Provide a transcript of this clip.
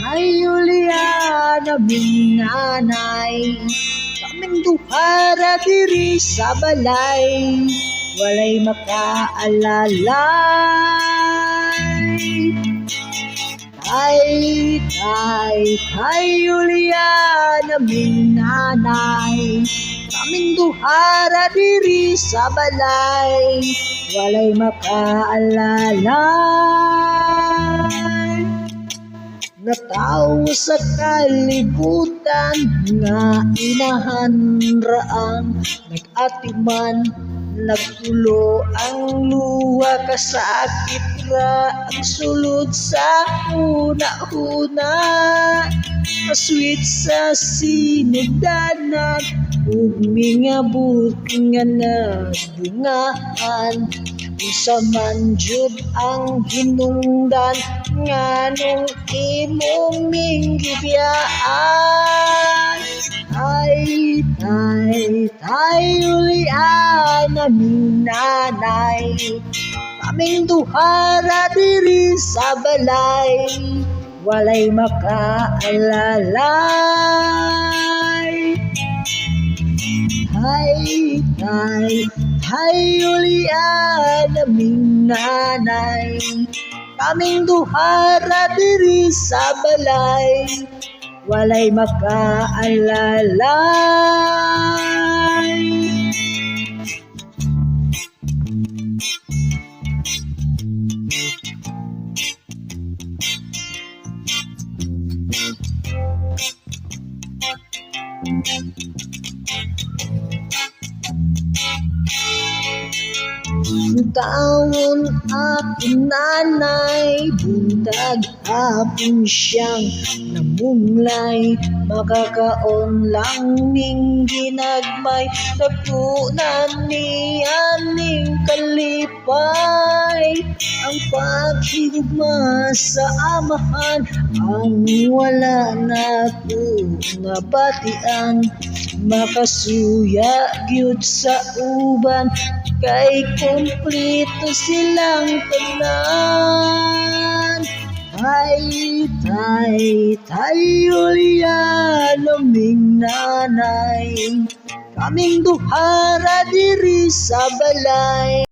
Ay, Juliana, minanay, kaming duhara diri sa balay, walay makaalalay. Ay, Juliana, minanay, kaming duhara diri sa balay, walay makaalalay. Natawo sa kalibutan nga inahanraan, nag-atiman, nagtulo ang luha, kasakit ra ang sulod sa una-una, masweet sa sinugdanan, ug mingabot nga nagbungahan. Isa man jud ang hinungdan nganong imong minggibiyaan. Ay, Juliana, minanay, kaming duhara diri sa balay, walay makaalalay. Ay, Juliana, minanay, kaming duhara diri sa balay, walay makaalalay. Taon aking nanay, buntag hapon siyang namunglay, makakaon lang ning ginagmay, nagtunan niya ning kalipay. Ang paghigugma sa amahan, ang wala na ko nga batian, makasuya gyud sa uban, kay kumplito silang tanan. Ay, Juliana, minanay, kaming duhara diri sa balay.